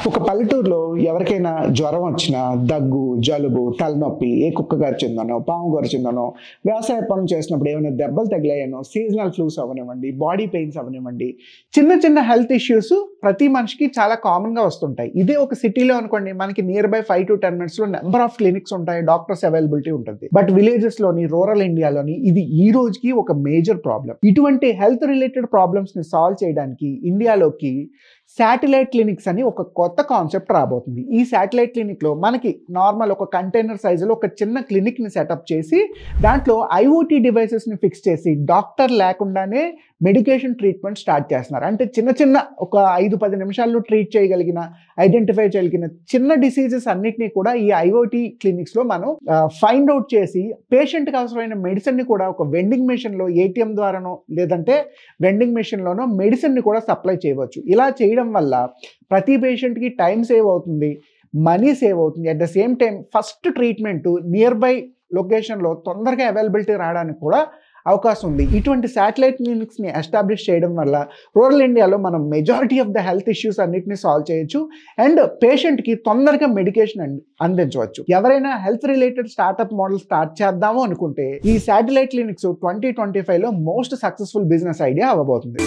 ఒక పల్లెటూరులో ఎవరికైనా జ్వరం వచ్చినా, దగ్గు, జలుబు, తలనొప్పి, ఏ కుక్క గరిచిందనో, పాము గరిచిందనో, వ్యవసాయ పనులు చేసినప్పుడు ఏమైనా దెబ్బలు తగిలాయనో, సీజనల్ ఫ్లూస్ అవ్వనివ్వండి, బాడీ పెయిన్స్ అవ్వనివ్వండి, చిన్న చిన్న హెల్త్ ఇష్యూస్ ప్రతి మనిషికి చాలా కామన్గా వస్తుంటాయి. ఇదే ఒక సిటీలో అనుకోండి, మనకి near by 5 to 10 minutes number of clinics ఉంటాయి, డాక్టర్స్ అవైలబిలిటీ ఉంటుంది. బట్ విలేజెస్లోని, రూరల్ ఇండియాలోని ఇది ఈ రోజుకి ఒక మేజర్ ప్రాబ్లం. ఇటువంటి హెల్త్ రిలేటెడ్ ప్రాబ్లమ్స్ని సాల్వ్ చేయడానికి ఇండియాలోకి శాటిలైట్ క్లినిక్స్ అని ఒక కొత్త కాన్సెప్ట్ రాబోతుంది. ఈ శాటిలైట్ క్లినిక్లో మనకి నార్మల్ ఒక కంటైనర్ సైజులో ఒక చిన్న క్లినిక్ని సెటప్ చేసి దాంట్లో ఐఓటీ డివైసెస్ని ఫిక్స్ చేసి డాక్టర్ లేకుండానే మెడికేషన్ ట్రీట్మెంట్ స్టార్ట్ చేస్తున్నారు. అంటే చిన్న చిన్న ఒక 5-10 నిమిషాల్లో ట్రీట్ చేయగలిగిన, ఐడెంటిఫై చేయగలిగిన చిన్న డిసీజెస్ అన్నిటినీ కూడా ఈ ఐఓటీ క్లినిక్స్లో మనం ఫైండ్ అవుట్ చేసి పేషెంట్కి అవసరమైన మెడిసిన్ని కూడా ఒక వెండింగ్ మెషిన్లో ఏటీఎం ద్వారానో లేదంటే వెండింగ్ మెషిన్లోనో మెడిసిన్ని కూడా సప్లై చేయవచ్చు. ఇలా చేయడం వల్ల ప్రతి పేషెంట్కి టైం సేవ్ అవుతుంది, మనీ సేవ్ అవుతుంది. At the same time first treatment near by లొకేషన్లో తొందరగా అవైలబిలిటీ రావడానికి కూడా అవకాశం ఉంది. ఇటువంటి శాటిలైట్ క్లినిక్స్ని ఎస్టాబ్లిష్ చేయడం వల్ల రూరల్ ఇండియాలో మనం majority of the health issues అన్నిటిని సాల్వ్ చేయొచ్చు అండ్ పేషెంట్కి తొందరగా మెడికేషన్ అందించవచ్చు. ఎవరైనా health related startup model start చేద్దాము అనుకుంటే ఈ శాటిలైట్ క్లినిక్స్ 2025లో మోస్ట్ సక్సెస్ఫుల్ బిజినెస్ ఐడియా అవ్వబోతుంది.